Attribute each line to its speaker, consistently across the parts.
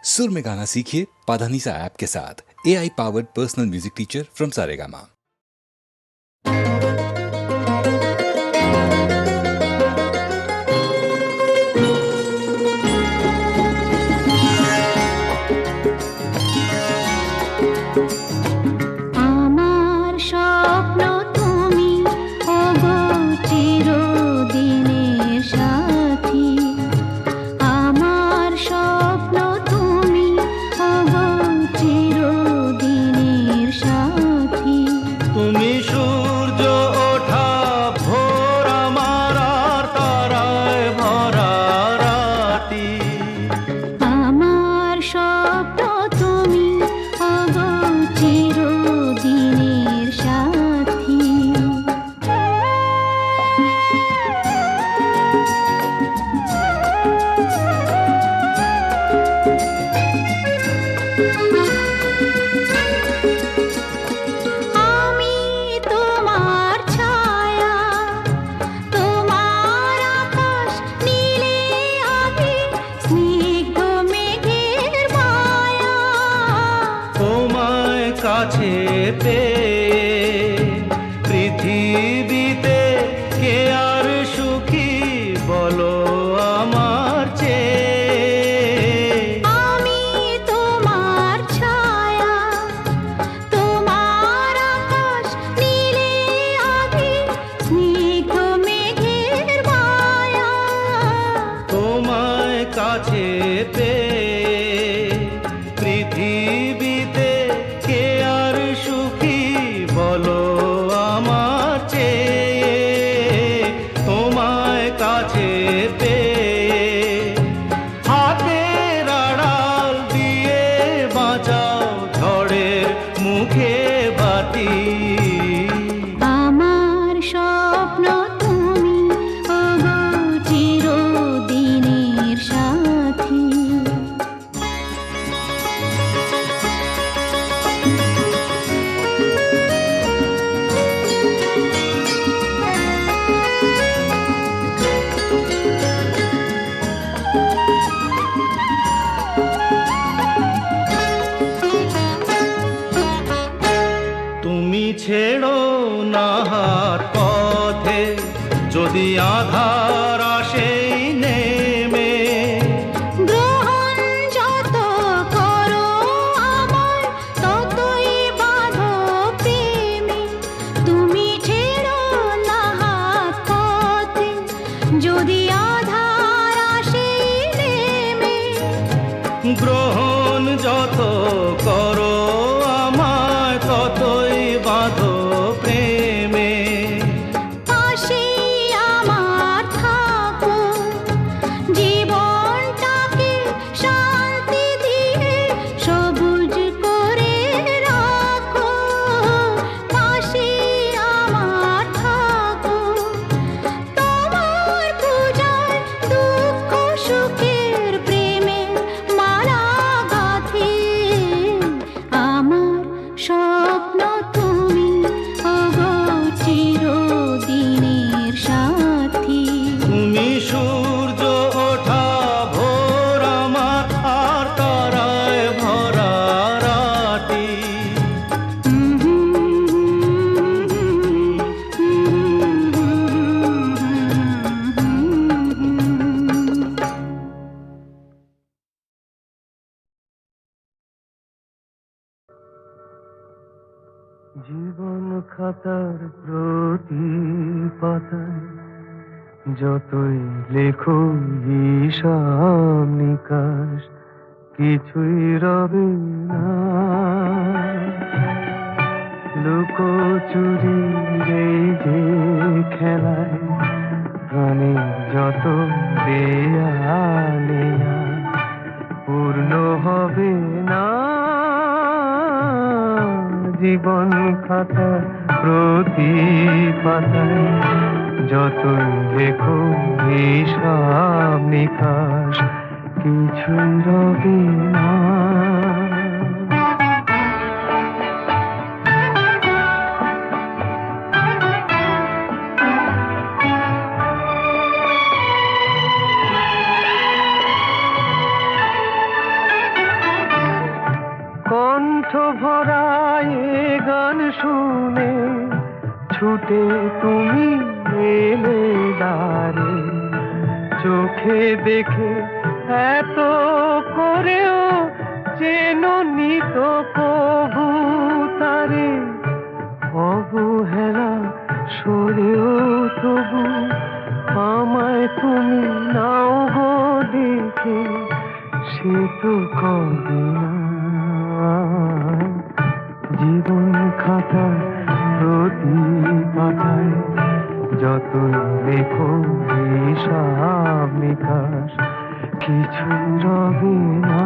Speaker 1: सुर में गाना सीखिए पाधानीसा ऐप के साथ। AI powered personal music teacher from Saregama.
Speaker 2: কাছে পেয়ে পৃথিবীতে কে আর সুখী বলো আমার চেয়ে।
Speaker 3: আমি তোমার ছায়া, তোমার আকাশ নীলে আভি, স্নিগ্ধ মেঘের মায়া।
Speaker 2: তোমায় কাছে পেয়ে পৃথিবীতে কে আর সুখী বলো আমার চেয়ে। তোমায় কাছে পেয়ে হাতের আড়াল দিয়ে বাঁচাও ঝড়ের মুখে বাতি।
Speaker 3: আমার স্বপ্ন তুমি, ওগো চিরদিনের সাথী।
Speaker 2: তুমি ছেড়ো না হাত পথে যদি আধার আসে নেমে।
Speaker 3: গ্রহণ যত করো আমার, ততই বাঁধো প্রেমে। তুমি ছেড়ো না হাত পথে যদি আধার আসে নেমে।
Speaker 2: গ্রহণ যত করো আমায় ততই বাঁধো প্রেমে।
Speaker 3: পাশে আমার থাকো, জীবনটাকে শান্তি দিয়ে সবুজ করে রাখো। পাশে আমার থাকো, তোমার পূজায় দুঃখ সুখের প্রেমের মালা গাঁথি। আমার স্বপ্ন তুমি, ওগো চিরদিনের সাথী।
Speaker 2: তুমি সূর্য ওঠা ভোর আমার আর তারায় ভরা রাতি। জীবন খাতার প্রতি পাতায় যতই লেখো হিসাব নিকাশ কিছুই রবে না। লুকোচুরি এই যে খেলায় প্রাণে যত দেয়ালে পূর্ণ হবে না। জীবন খাতা প্রতি পাতায় যতই লেখো হিসাব নিকাশ কিছুই রবে না। দেখে দেখে এত করেও চেননি তো কবু তারে, অবহেলা সরেও তবু আমায় তুমি নাও গো দেখে, সে তো কবে না। জীবন খাতা প্রতি পাতায় যতই লেখো হিসাব নিকাশ, কিছু রবে না।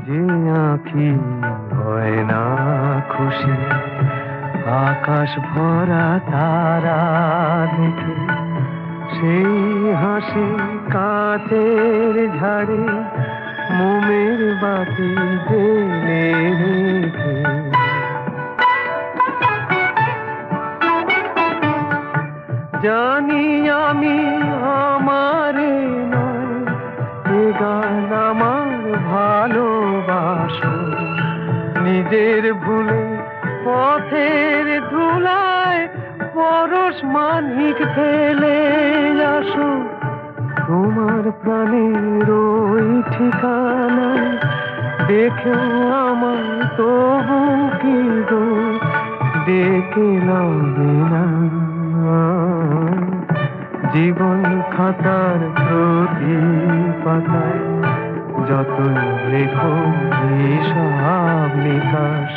Speaker 2: যে আঁখি হয় না খুশি আকাশ ভরা তারা দেখে, সেই হাসি কাঁচের ঝাড়ে মোমের বাতি জেলে রেখে। জানি আমি আমারে নয়, এ গান আমার ভালোবাসো, নিজের ভুলে পথের ধুলায় পরশ মানিক ফেলে আসো। তোমার প্রাণের ওই ঠিকানায় দেখেও আমার তবু কি গো ডেকে লাগে না। জীবন খাতার প্রতি পাতায় যতই লেখো হিসাব নিকাশ,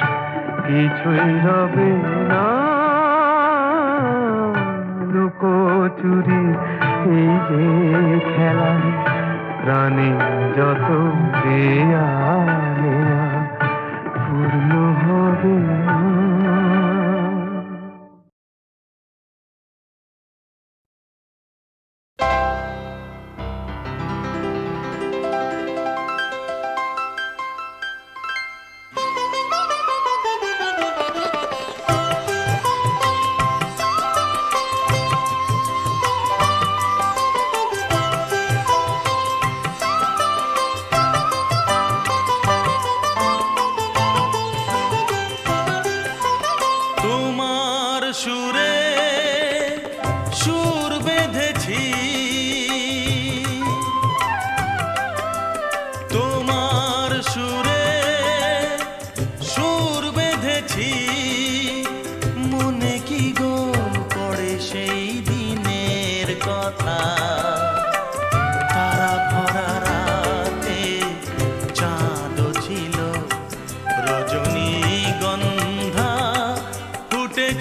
Speaker 2: কিছুই রবে না। লুকোচুরি এই যে খেলা, প্রাণে যত দেয়া নেয়া পূর্ণ হবে না।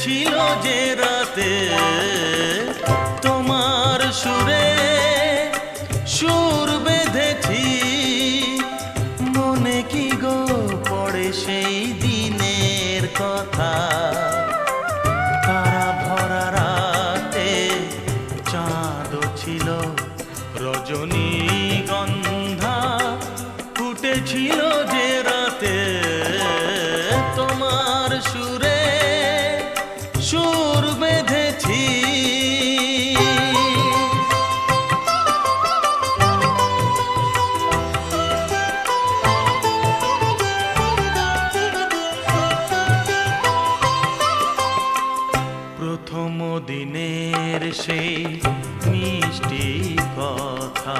Speaker 4: ছিল যে রাতে তোমার সুরে সুর বেঁধেছি, মনে কি গো পড়ে সেই দিনের কথা। তারা ভরা রাতে চাঁদ ছিল, রজনীগন্ধা ফুটেছিল যে রাতে তোমার সুরে সুর বেঁধেছি। প্রথম দিনের সেই মিষ্টি কথা,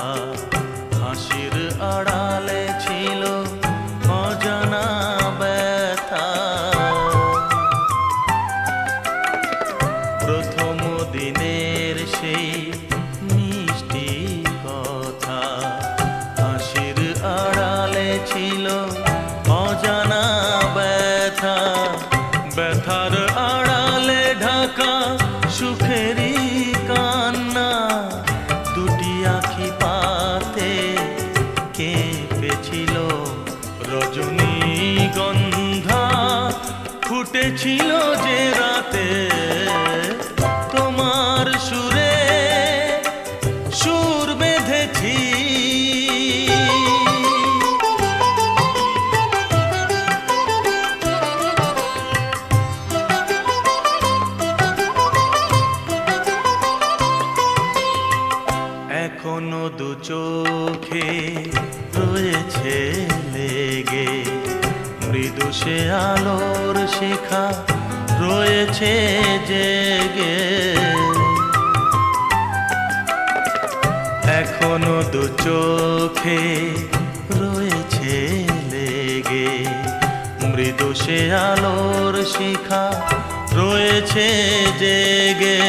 Speaker 4: হাসির আড়ালে ছিল অজানা ব্যথা। প্রথম দিনের সেই মিষ্টি কথা, হাসির আড়ালে ছিল অজানা ব্যথা। ব্যথার আড়ালে ঢাকা সুখেরই কান্না, দুটি আঁখি পাতে কেঁপেছিল রজনীগন্ধা ফুটেছিল যে রাতে তোমার সুরে সুর বেঁধেছি। এখনো দু চোখে রয়েছে লেগে শিখা রয়েছে জেগে, এখনো দু চোখে রয়েছে লেগে, মৃদু সে আলোর শিখা রয়েছে জেগে।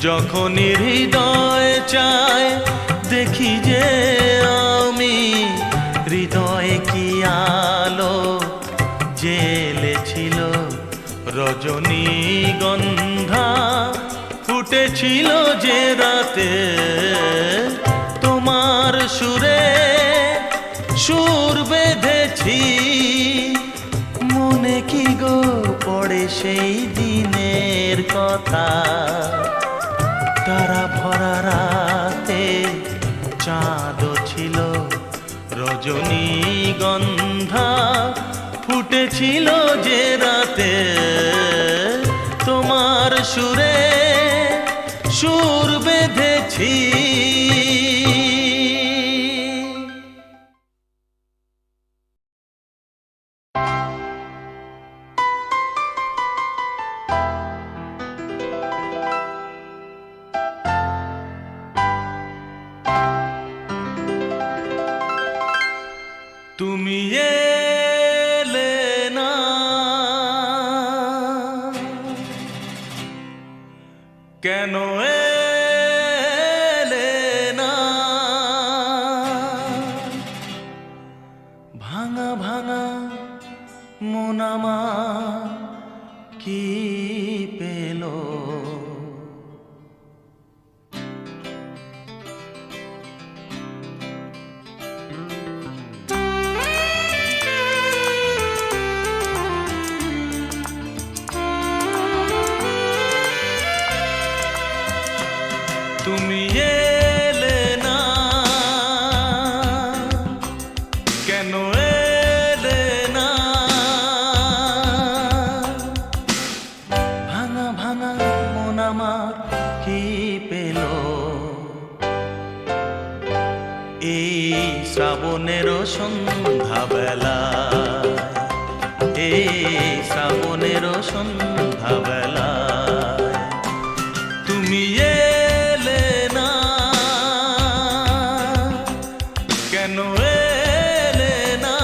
Speaker 4: যখনই হৃদয় চায় দেখি যে আমি, হৃদয়ে কি আলো জ্বেলেছিল, রজনীগন্ধা ফুটেছিল যে রাতে, তোমার সুরে সুর বেঁধেছি। মনে কি গো পড়ে সেই দিনের কথা, তারা ভরা রাতে চাঁদ ছিল, রজনীগন্ধা ফুটেছিল যে রাতে, তোমার সুরে সুর বেঁধেছি। তুমি এলে না, কেন এলে না, ভাঙা ভাঙা মন আমার কি পেল, তুমি এলে না, কেন এলে না, ভাঙা ভাঙা মন আমার কি পেল, এই শ্রাবণের সন্ধ্যাবেলা, এই শ্রাবণের সন্ধ্যাবেলা, তুমি এলে না, কেন এলে না।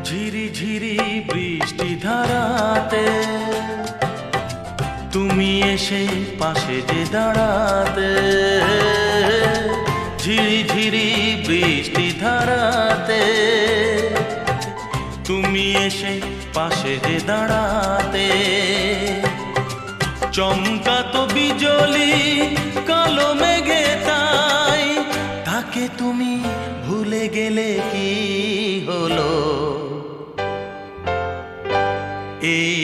Speaker 4: ঝিরি ঝিরি বৃষ্টি ধারাতে তুমি এসে পাশে যে দাঁড়াতে, ঝিরি ঝিরি বৃষ্টি ধারাতে তুমি এসে পাশে যে দাঁড়াতে, চমকাতো বিজলি কালো মেঘে তাই, তাকে তুমি ভুলে গেলে কি হলো, এই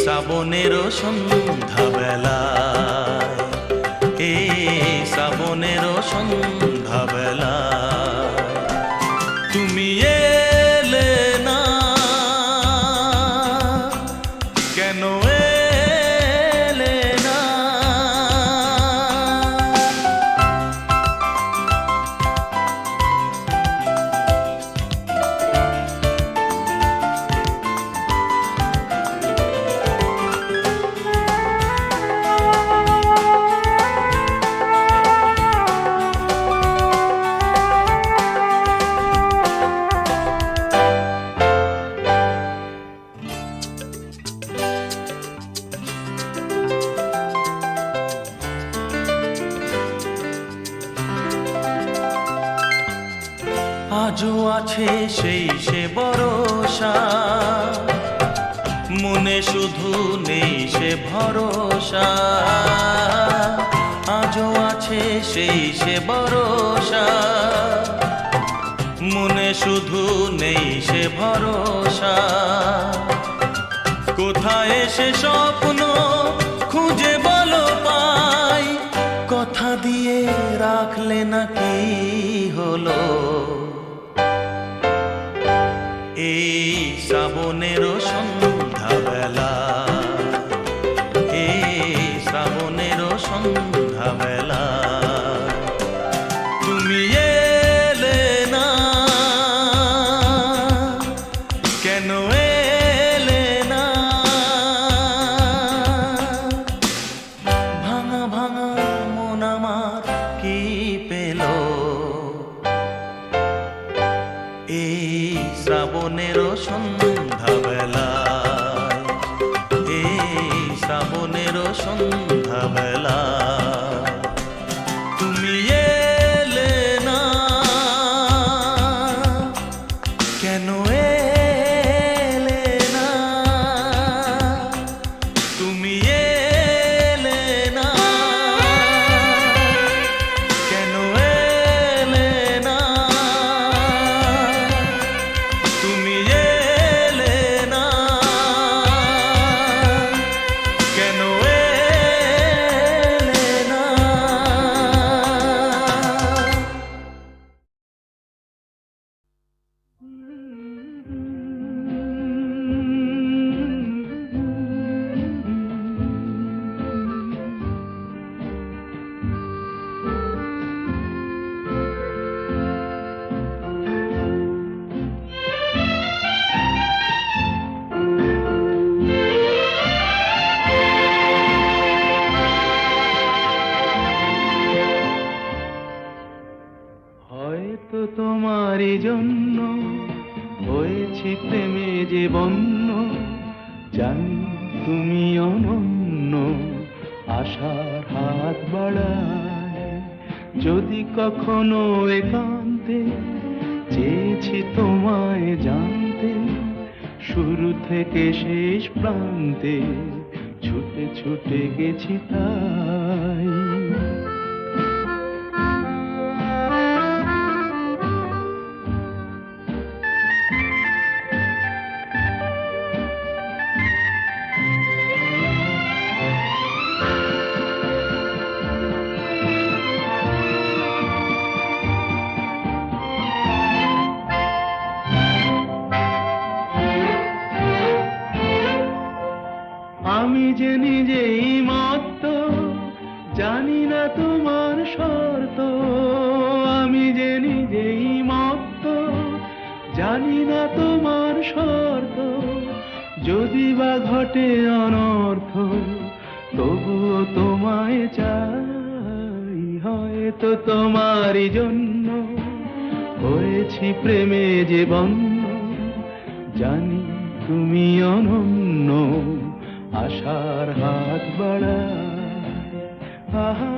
Speaker 4: শ্রাবণের সন্ধ্যাবেলায়, এই শ্রাবণের সন্ধ্যাবেলায়, তুমি এলে না, কেন এলে না। আজও আছে সেই সে ভরসা, মনে শুধু নেই সে ভরসা, আজও আছে সেই সে ভরসা, মনে শুধু নেই সে ভরসা। কোথায় সে স্বপ্ন খুঁজে বলো পা, সন্ধ্যাবেলা তুমি এলে না, কেন এলে না? ভাঙা ভাঙা মন আমার কি পেল এই শ্রাবণেরও সন্ধ্যাবেলায়, এই শ্রাবণেরও সন্ধ্যাবেলা তুমি এলে না, কেন এলে না? তুমি এলে না, কেন এলে না? তুমি এলে না, কেন এলে না?
Speaker 2: হয়তো তোমারই জন্য হয়েছি প্রেমে যে বন্য, জানি তুমি অনন্য, আশার হাত বাড়ায় যদি কখনো একান্তে চেয়েছি তোমায় জানতে, শুরু থেকে শেষ প্রান্তে ছুটে ছুটে গেছি তাই। আমি যে নিজেই মত্ত, জানি না তোমার শর্ত। আমি যে নিজেই মত্ত, জানি না তোমার শর্ত। যদি বা ঘটে অনর্থ, তবুও তোমায় চাই। হয়তো তোমারই জন্য হয়েছি প্রেমে যে বন্য, জানি তুমি অনন্য, আশার হাত বাড়ায়। আহা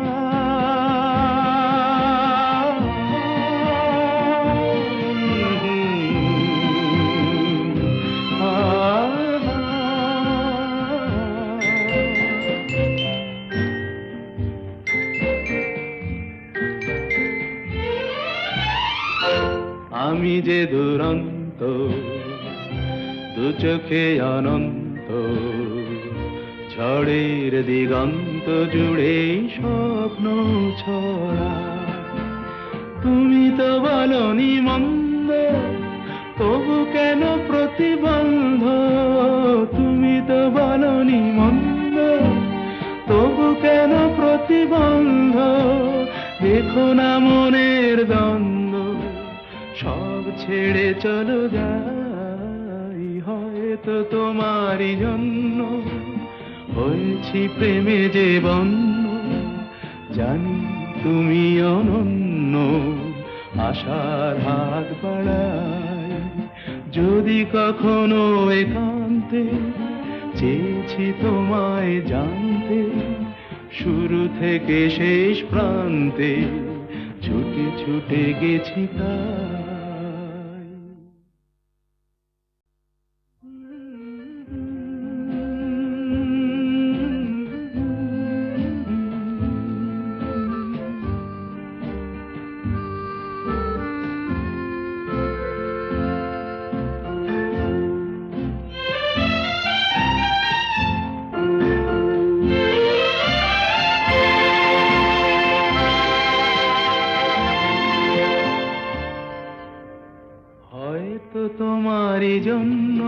Speaker 2: আমি যে দুরন্ত, দু চোখে অনন্ত, ঝড়ের দিগন্ত জুড়ে স্বপ্ন ছড়া। তুমি তো বলনি মন্দ, তবু কেন প্রতিবন্ধ? তুমি তো বলনি মন্দ, তবু কেন প্রতিবন্ধ? দেখো না মনের দ্বন্দ্ব, সব ছেড়ে চলো যাই। হয়তো তোমারই জন্য হয়েছি প্রেমে যে বন্য, জানি তুমি অনন্য, আশার হাত বাড়ায়। যদি কখনো একান্তে চেয়েছি তোমায় জানতে, শুরু থেকে শেষ প্রান্তে ছুটে ছুটে গেছি তাই। হয়তো তোমারই জন্য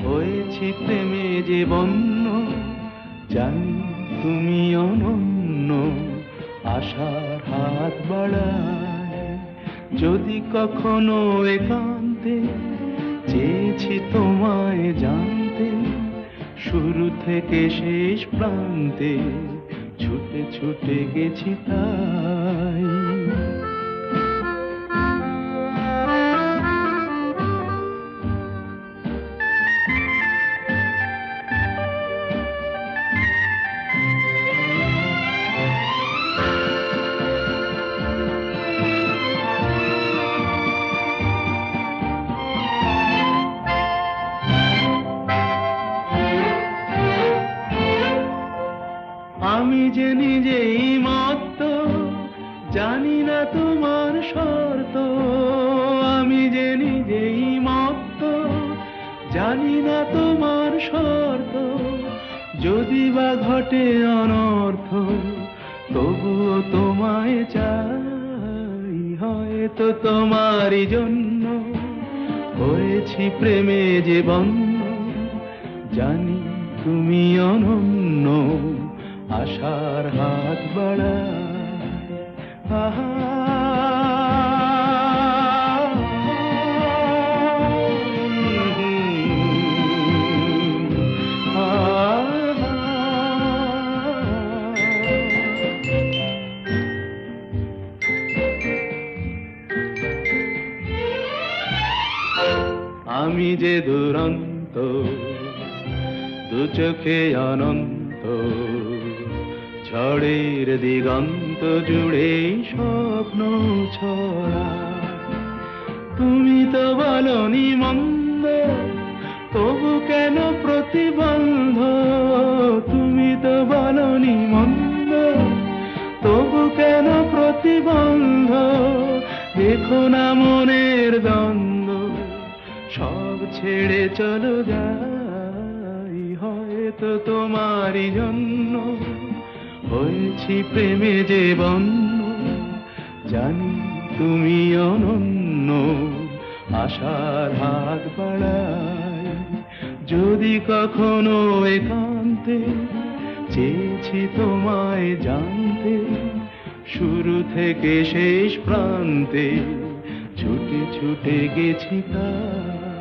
Speaker 2: হয়েছি প্রেমে যে বন্য, জানি তুমি অনন্য, আশার হাত বাড়ায়। যদি কখনো একান্তে চেয়েছি তোমায় জানতে, শুরু থেকে শেষ প্রান্তে ছুটে ছুটে গেছি তাই। আমি যে নিজেই মত্ত, জানি না তোমার শর্ত। আমি যে নিজেই মত্ত, জানি না তোমার শর্ত। যদি বা ঘটে অনর্থ, তবুও তোমায় চাই। হয়তো তোমারই জন্য হয়েছি প্রেমে যে বন্য, জানি তুমি অনন্য, আশার হাত বাড়ায়। আহা, আমি যে দুরন্ত, দু চোখে অনন্ত, ঝড়ের দিগন্ত জুড়ে স্বপ্ন ছড়া। তুমি তো বলনি মন্দ, তবু কেন প্রতিবন্ধ? তুমি তো বলনি মন্দ, তবু কেন প্রতিবন্ধ? দেখো না মনের দ্বন্দ্ব, সব ছেড়ে চলো যাই। হয়তো তোমারই জন্য হয়েছি প্রেমে যে বন্য, জানি তুমি অনন্য, আশার হাত বাড়ায়। যদি কখনো একান্তে চেয়েছি তোমায় জানতে, শুরু থেকে শেষ প্রান্তে ছুটে ছুটে গেছি তাই।